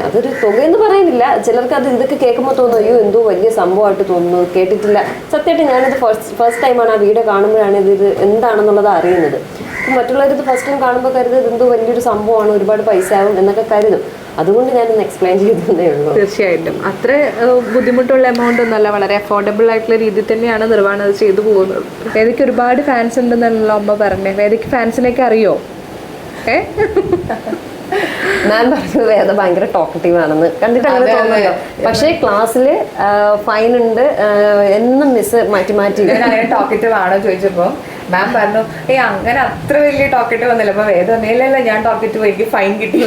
അതൊരു തുകയെന്ന് പറയുന്നില്ല. ചിലർക്ക് അത് ഇതൊക്കെ കേൾക്കുമ്പോൾ തോന്നുന്നു അയ്യോ എന്തോ വലിയ സംഭവമായിട്ട് തോന്നുന്നു, കേട്ടിട്ടില്ല. സത്യമായിട്ട് ഞാനിത് ഫസ്റ്റ് ടൈമാണ് ആ വീഡിയോ കാണുമ്പോഴാണ് ഇത് എന്താണെന്നുള്ളത് അറിയുന്നത്. മറ്റുള്ളവരിത് ഫസ്റ്റ് ടൈം കാണുമ്പോൾ കരുത് ഇതെന്തോ വലിയൊരു സംഭവമാണ്, ഒരുപാട് പൈസ ആവും എന്നൊക്കെ കരുതും. അതുകൊണ്ട് ഞാനൊന്ന് എക്സ്പ്ലെയിൻ ചെയ്തതേ ഉള്ളൂ. തീർച്ചയായിട്ടും അത്ര ബുദ്ധിമുട്ടുള്ള എമൗണ്ട് ഒന്നുമല്ല, വളരെ അഫോർഡബിൾ ആയിട്ടുള്ള രീതിയിൽ തന്നെയാണ് നിർവ്വാണം അത് ചെയ്തു പോകുന്നത്. വേദയ്ക്ക് ഒരുപാട് ഫാൻസ് ഉണ്ടെന്നാണല്ലോ അമ്മ പറഞ്ഞേ. വേദയ്ക്ക് ഫാൻസിനൊക്കെ അറിയോ? ഞാൻ പറഞ്ഞു വേദ ഭയങ്കര ടോക്കറ്റീവ് ആണെന്ന്, കണ്ടിട്ട് അങ്ങനെ തോന്നുന്നല്ലോ. പക്ഷേ ക്ലാസ്സിൽ ഫൈൻ ഉണ്ട്, എന്നും മിസ് മാറ്റി ടോക്കറ്റീവ് ആണോ ചോദിച്ചപ്പോ മാം പറഞ്ഞു അങ്ങനെ അത്ര വലിയ ടോക്കറ്റീവ് വന്നില്ല. അപ്പൊ വേദ ഒന്നേലല്ല ഞാൻ ടോക്കറ്റീവ്, എനിക്ക് ഫൈൻ കിട്ടി.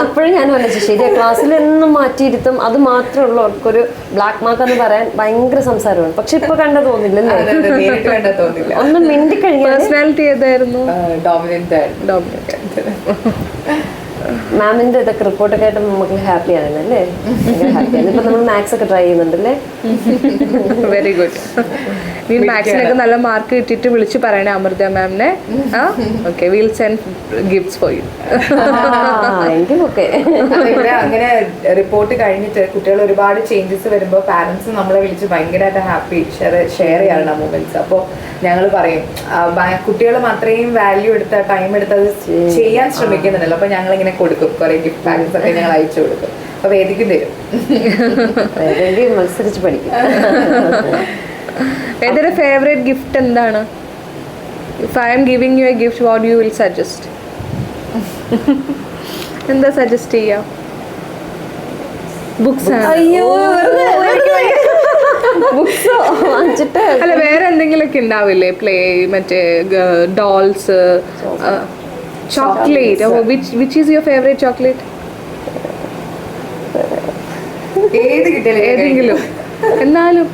അപ്പോഴും ഞാൻ പറഞ്ഞു ശരിയാ, ക്ലാസ്സിൽ എന്നും മാറ്റിയിരുത്തും. അത് മാത്രമേ ഉള്ളൂ അവർക്കൊരു ബ്ലാക്ക് മാർക്ക് എന്ന് പറയാൻ ഭയങ്കര സംസാരമാണ്. പക്ഷെ ഇപ്പൊ കണ്ട തോന്നില്ലല്ലേ? ഒന്നും മിണ്ടി കഴിഞ്ഞാൽ പേഴ്സണാലിറ്റി ഏതായിരുന്നു? ഡോമിനന്റ്. മാമിന്റെ ഇതൊക്കെ റിപ്പോർട്ടൊക്കെ ആയിട്ട് നമുക്ക് ഹാപ്പി ആണല്ലേ? ഹാപ്പിയാണ്. ഇപ്പൊ നമ്മൾ മാത്സ് ഒക്കെ ട്രൈ ചെയ്യുന്നുണ്ടല്ലേ? Very good. നീ മാത്സിനൊക്കെ നല്ല മാർക്ക് കിട്ടിയിട്ട് വിളിച്ച് പറയണേ അമൃത മാമിനെ. Okay, will send gifts for you. അങ്ങനെ റിപ്പോർട്ട് കഴിഞ്ഞിട്ട് കുട്ടികൾ ഒരുപാട് ചേഞ്ചസ് വരുമ്പോൾ പാരന്റ്സ് നമ്മളെ വിളിച്ച് ഭയങ്കരമായിട്ട് ഹാപ്പി ഷെയർ ചെയ്യണം മൊമെന്റ്സ്. അപ്പോൾ ഞങ്ങൾ പറയും കുട്ടികളും അത്രയും വാല്യൂ എടുത്ത ടൈം എടുത്ത് അത് ചെയ്യാൻ ശ്രമിക്കുന്നുണ്ടല്ലോ. അപ്പൊ ഞങ്ങൾ ഇങ്ങനെ കൊടുക്കും, കുറെ ഗിഫ്റ്റ് പാക്കറ്റ്സ് ഒക്കെ ഞങ്ങൾ അയച്ചു കൊടുക്കും. അപ്പൊ വേദിക്കും തരും, മത്സരിച്ച് പഠിക്കും. വേദിയുടെ ഫേവറേറ്റ് ഗിഫ്റ്റ് എന്താണ്? If I am giving you a gift what you will suggest? എന്താ സജസ്റ്റ് ചെയ്യാം? ബുക്സ്? അല്ല, വേറെ എന്തെങ്കിലുമൊക്കെ ഉണ്ടാവില്ലേ? പ്ലേ, മറ്റേ dolls, chocolate. Which is your favourite chocolate? ഏതെങ്കിലും. എന്നാലും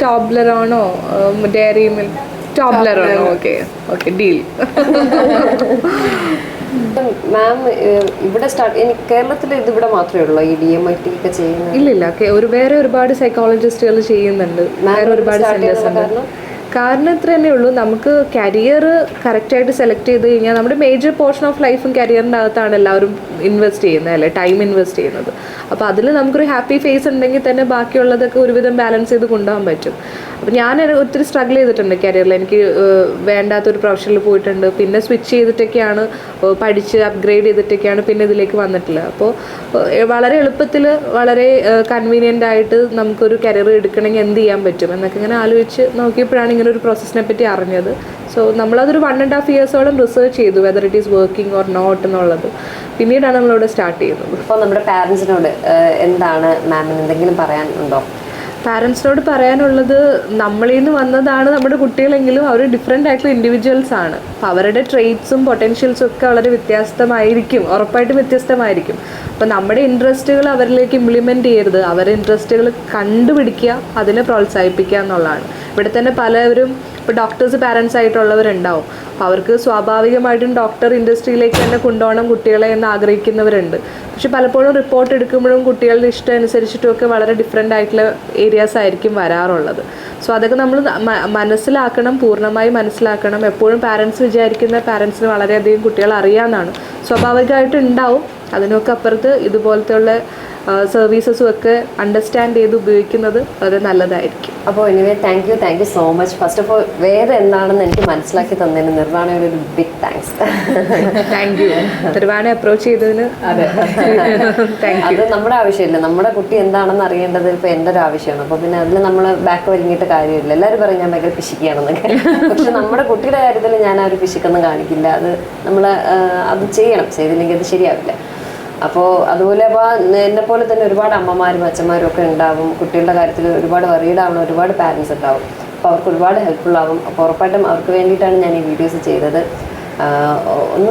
ടോബ്ലറാണോ, ഡയറി മിൽക്ക്? ടോബ്ലറാണോ? Okay okay, deal. മാം ഇവിടെ കേരളത്തിൽ ഇതിവിടെ മാത്രമേ ഉള്ളൂ ഈ DMIT ഒക്കെ ചെയ്യുന്നത്? ഇല്ലില്ല, വേറെ ഒരുപാട് സൈക്കോളജിസ്റ്റുകൾ ചെയ്യുന്നുണ്ട്, വേറെ ഒരുപാട് സെന്റേഴ്സ് ഉണ്ട്. കാരണം ഇത്ര തന്നെ ഉള്ളൂ, നമുക്ക് കരിയർ കറക്റ്റായിട്ട് സെലക്ട് ചെയ്ത് കഴിഞ്ഞാൽ നമ്മുടെ മേജർ പോർഷൻ ഓഫ് ലൈഫും കരിയറിൻ്റെ അകത്താണ് എല്ലാവരും ഇൻവെസ്റ്റ് ചെയ്യുന്നത് അല്ലേ, ടൈം ഇൻവെസ്റ്റ് ചെയ്യുന്നത്. അപ്പോൾ അതിൽ നമുക്കൊരു ഹാപ്പി ഫേസ് ഉണ്ടെങ്കിൽ തന്നെ ബാക്കിയുള്ളതൊക്കെ ഒരുവിധം ബാലൻസ് ചെയ്ത് കൊണ്ടുപോകാൻ പറ്റും. അപ്പോൾ ഞാൻ ഒത്തിരി സ്ട്രഗിൾ ചെയ്തിട്ടുണ്ട് കരിയറിൽ. എനിക്ക് വേണ്ടാത്തൊരു പ്രൊഫഷനിൽ പോയിട്ടുണ്ട്, പിന്നെ സ്വിച്ച് ചെയ്തിട്ടൊക്കെയാണ് പഠിച്ച് അപ്ഗ്രേഡ് ചെയ്തിട്ടൊക്കെയാണ് പിന്നെ ഇതിലേക്ക് വന്നിട്ടുള്ളത്. അപ്പോൾ വളരെ എളുപ്പത്തിൽ വളരെ കൺവീനിയൻ്റ് ആയിട്ട് നമുക്കൊരു കരിയർ എടുക്കണമെങ്കിൽ എന്ത് ചെയ്യാൻ പറ്റും എന്നൊക്കെ ഇങ്ങനെ ആലോചിച്ച് നോക്കിയപ്പോഴാണ് ഇങ്ങനെ ഒരു പ്രോസസ്സിനെ പറ്റി അറിഞ്ഞത്. സോ നമ്മളതൊരു 1.5 ഇയേഴ്സോളം റിസർച്ച് ചെയ്തു whether it is working or not എന്നുള്ളത്. പിന്നീടാണ് നമ്മളിവിടെ സ്റ്റാർട്ട് ചെയ്യുന്നത്. അപ്പോൾ നമ്മുടെ പാരൻസിനോട് എന്താണ് മാമിന് എന്തെങ്കിലും പറയാനുണ്ടോ? പാരൻസിനോട് പറയാനുള്ളത്, നമ്മളിൽ നിന്ന് വന്നതാണ് നമ്മുടെ കുട്ടികളെങ്കിലും അവർ ഡിഫറെൻ്റ് ആയിട്ടുള്ള ഇൻഡിവിജ്വൽസ് ആണ്. അപ്പോൾ അവരുടെ ട്രെയ്റ്റ്സും പൊട്ടൻഷ്യൽസും ഒക്കെ വളരെ വ്യത്യസ്തമായിരിക്കും, ഉറപ്പായിട്ടും വ്യത്യസ്തമായിരിക്കും. അപ്പോൾ നമ്മുടെ ഇൻട്രസ്റ്റുകൾ അവരിലേക്ക് ഇംപ്ലിമെൻറ്റ് ചെയ്യരുത്, അവരുടെ ഇൻട്രസ്റ്റുകൾ കണ്ടുപിടിക്കുക, അതിനെ പ്രോത്സാഹിപ്പിക്കുക എന്നുള്ളതാണ്. ഇവിടെ തന്നെ പലവരും ഇപ്പോൾ ഡോക്ടേഴ്സ് പാരൻസ് ആയിട്ടുള്ളവരുണ്ടാവും. അപ്പോൾ അവർക്ക് സ്വാഭാവികമായിട്ടും ഡോക്ടർ ഇൻഡസ്ട്രിയിലേക്ക് തന്നെ കൊണ്ടുപോകണം കുട്ടികളെ എന്ന് ആഗ്രഹിക്കുന്നവരുണ്ട്. പക്ഷെ പലപ്പോഴും റിപ്പോർട്ട് എടുക്കുമ്പോഴും കുട്ടികളുടെ ഇഷ്ടം അനുസരിച്ചിട്ടുമൊക്കെ വളരെ ഡിഫറെൻ്റ് ആയിട്ടുള്ള ഏരിയാസ് ആയിരിക്കും വരാറുള്ളത്. സോ അതൊക്കെ നമ്മൾ മനസ്സിലാക്കണം, പൂർണ്ണമായി മനസ്സിലാക്കണം. എപ്പോഴും പാരൻസ് വിചാരിക്കുന്ന പാരൻസിന് വളരെയധികം കുട്ടികൾ അറിയാമെന്നാണ്. സ്വാഭാവികമായിട്ടും ഉണ്ടാവും. അതിനൊക്കെ അപ്പുറത്ത് ഇതുപോലത്തെയുള്ള സർവീസസും ഒക്കെ അണ്ടർസ്റ്റാൻഡ് ചെയ്ത് ഉപയോഗിക്കുന്നത് വളരെ നല്ലതായിരിക്കും. അപ്പോൾ anyway thank you so much. First of all Veda എന്താണെന്ന് എനിക്ക് മനസ്സിലാക്കി തന്നതിന് നിർവ്വാണയുടെ ഒരു big thanks. Thank you. Nirvana approach ചെയ്തതിന് അത് നമ്മുടെ ആവശ്യമില്ല, നമ്മുടെ കുട്ടി എന്താണെന്ന് അറിയേണ്ടത് ഇപ്പോൾ എൻ്റെ ഒരു ആവശ്യമാണ്. അപ്പോൾ പിന്നെ അതിൽ നമ്മൾ ബാക്ക് വലിഞ്ഞിട്ട് കാര്യമില്ല. എല്ലാവരും പറയും ഞാൻ ഭയങ്കര പിശിക്കുകയാണെന്നൊക്കെ. പക്ഷെ നമ്മുടെ കുട്ടിയുടെ കാര്യത്തിൽ ഞാൻ ആ ഒരു പിശിക്കൊന്നും കാണിക്കില്ല. അത് നമ്മൾ അത് ചെയ്യണം, ചെയ്തില്ലെങ്കിൽ അത് ശരിയാവില്ല. അപ്പോൾ അതുപോലെ അപ്പോൾ എന്നെ പോലെ തന്നെ ഒരുപാട് അമ്മമാരും അച്ഛന്മാരും ഒക്കെ ഉണ്ടാവും. കുട്ടികളുടെ കാര്യത്തിൽ ഒരുപാട് വറീഡാവുന്ന ഒരുപാട് പാരൻസ് ഉണ്ടാവും. അപ്പോൾ അവർക്ക് ഒരുപാട് ഹെൽപ്ഫുൾ ആവും. അപ്പോൾ ഉറപ്പായിട്ടും അവർക്ക് വേണ്ടിയിട്ടാണ് ഞാൻ ഈ വീഡിയോസ് ചെയ്തത്.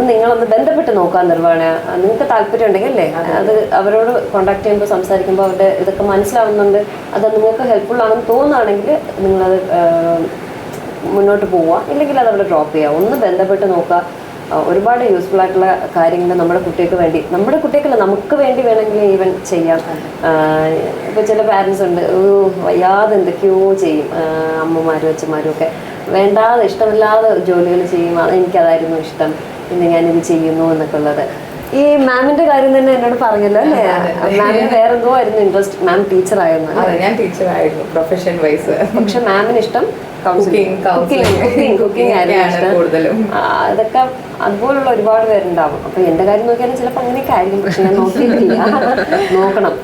നിങ്ങളൊന്ന് ബന്ധപ്പെട്ട് നോക്കാൻ നിർവ്വാണ, നിങ്ങൾക്ക് താല്പര്യം ഉണ്ടെങ്കിൽ അല്ലേ, അത് അവരോട് കോൺടാക്ട് ചെയ്യുമ്പോൾ സംസാരിക്കുമ്പോൾ അവരുടെ ഇതൊക്കെ മനസ്സിലാവുന്നുണ്ട്, അത് നിങ്ങൾക്ക് ഹെൽപ്ഫുൾ ആണെന്ന് തോന്നുകയാണെങ്കിൽ നിങ്ങളത് മുന്നോട്ട് പോവുക, ഇല്ലെങ്കിൽ അത് അവിടെ ഡ്രോപ്പ് ചെയ്യുക. ഒന്ന് ബന്ധപ്പെട്ട് നോക്കുക. ഒരുപാട് യൂസ്ഫുൾ ആയിട്ടുള്ള കാര്യങ്ങൾ നമ്മുടെ കുട്ടികൾക്ക് വേണ്ടി, നമ്മുടെ കുട്ടികൾക്കല്ല നമുക്ക് വേണ്ടി വേണമെങ്കിൽ ഈവൻ ചെയ്യാം. ഇപ്പോൾ ചില പാരൻസ് ഉണ്ട്, വയ്യാതെ എന്തൊക്കെയോ ചെയ്യും, അമ്മമാരും അച്ഛന്മാരും ഒക്കെ വേണ്ടാതെ ഇഷ്ടമില്ലാതെ ജോലികൾ ചെയ്യും. എനിക്കതായിരുന്നു ഇഷ്ടം, പിന്നെ ഞാനിത് ചെയ്യുന്നു എന്നൊക്കെ ഉള്ളത്. ഈ മാമിന്റെ കാര്യം തന്നെ എന്നോട് പറഞ്ഞല്ലോ അല്ലേ, മാമിന് വേറെന്തോ ആയിരുന്നു ഇൻട്രസ്റ്റ്, മാം ടീച്ചർ ആയിരുന്നു. ഞാൻ ടീച്ചറായിരുന്നു പ്രൊഫഷൻ വൈസ്. പക്ഷെ മാമിന് ഇഷ്ടം കുക്കിംഗ് ആയിരുന്നു ഇഷ്ടം കൂടുതലും. അതൊക്കെ അതുപോലുള്ള ഒരുപാട് പേരുണ്ടാവും. അപ്പൊ എന്റെ കാര്യം നോക്കിയാലും ചിലപ്പോൾ അങ്ങനെയൊക്കെ ആയിരിക്കും, പക്ഷെ ഞാൻ നോക്കിയിട്ടില്ല. നോക്കണം.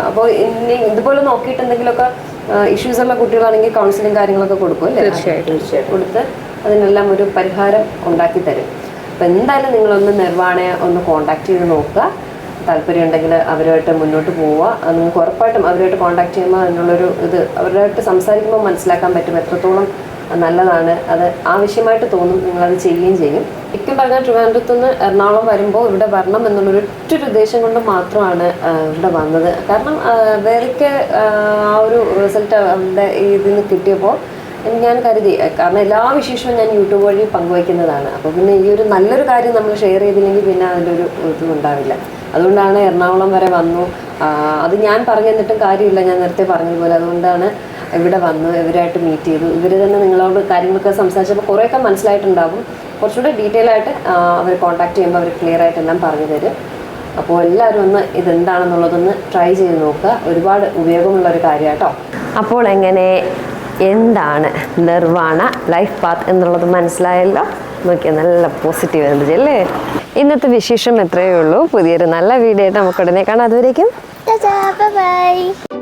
അപ്പോൾ ഇനി ഇതുപോലെ നോക്കിയിട്ട് എന്തെങ്കിലുമൊക്കെ ഇഷ്യൂസ് ഉള്ള കുട്ടികളാണെങ്കിൽ കൗൺസിലിംഗ് കാര്യങ്ങളൊക്കെ കൊടുക്കും അല്ലേ? തീർച്ചയായിട്ടും കൊടുത്ത് അതിനെല്ലാം ഒരു പരിഹാരം ഉണ്ടാക്കി തരും. അപ്പോൾ എന്തായാലും നിങ്ങളൊന്ന് നിർവ്വാണയെ ഒന്ന് കോൺടാക്ട് ചെയ്ത് നോക്കുക. താല്പര്യം ഉണ്ടെങ്കിൽ അവരുമായിട്ട് മുന്നോട്ട് പോവുക. നിങ്ങൾക്ക് ഉറപ്പായിട്ടും അവരുമായിട്ട് കോൺടാക്ട് ചെയ്യുമ്പോൾ അതിനുള്ളൊരു ഇത് അവരുമായിട്ട് സംസാരിക്കുമ്പോൾ മനസ്സിലാക്കാൻ പറ്റും എത്രത്തോളം നല്ലതാണ്, അത് ആവശ്യമായിട്ട് തോന്നും, നിങ്ങളത് ചെയ്യുകയും ചെയ്യും. ശരിക്കും പറഞ്ഞാൽ ട്രിവാൻഡ്രത്തുനിന്ന് എറണാകുളം വരുമ്പോൾ ഇവിടെ വരണം എന്നുള്ളൊരു ഒറ്റൊരു ഉദ്ദേശം കൊണ്ട് മാത്രമാണ് ഇവിടെ വന്നത്. കാരണം വേറെയൊക്കെ ആ ഒരു റിസൾട്ട് അവരുടെ ഇതിന് കിട്ടിയപ്പോൾ ഞാൻ കരുതി, കാരണം എല്ലാ വിശേഷവും ഞാൻ യൂട്യൂബ് വഴി പങ്കുവയ്ക്കുന്നതാണ്. അപ്പോൾ പിന്നെ ഈ ഒരു നല്ലൊരു കാര്യം നമ്മൾ ഷെയർ ചെയ്തില്ലെങ്കിൽ പിന്നെ അതിൻ്റെ ഒരു ഇതും ഉണ്ടാവില്ല. അതുകൊണ്ടാണ് എറണാകുളം വരെ വന്നു. അത് ഞാൻ പറഞ്ഞു തന്നിട്ടും കാര്യമില്ല, ഞാൻ നേരത്തെ പറഞ്ഞതുപോലെ. അതുകൊണ്ടാണ് ഇവിടെ വന്നു, ഇവരായിട്ട് മീറ്റ് ചെയ്തു. ഇവർ തന്നെ നിങ്ങളോട് കാര്യങ്ങളൊക്കെ സംസാരിച്ചപ്പോൾ കുറേയൊക്കെ മനസ്സിലായിട്ടുണ്ടാകും. കുറച്ചുകൂടെ ഡീറ്റെയിൽ ആയിട്ട് അവർ കോൺടാക്ട് ചെയ്യുമ്പോൾ അവർ ക്ലിയർ ആയിട്ട് എല്ലാം പറഞ്ഞു തരും. അപ്പോൾ എല്ലാവരും ഒന്ന് ഇതെന്താണെന്നുള്ളതൊന്ന് ട്രൈ ചെയ്ത് നോക്കുക. ഒരുപാട് ഉപയോഗമുള്ള ഒരു കാര്യം കേട്ടോ. അപ്പോൾ എങ്ങനെ എന്താണ് നിർവ്വാണ ലൈഫ് പാത്ത് എന്നുള്ളത് മനസ്സിലായല്ലോ. നോക്കിയാൽ നല്ല പോസിറ്റീവ് എനർജി അല്ലേ. ഇന്നത്തെ വിശേഷം എത്രയേ ഉള്ളൂ. പുതിയൊരു നല്ല വീഡിയോ ആയിട്ട് നമുക്ക് ഉടനെ കാണാം. അതുവരേക്കും ബൈ.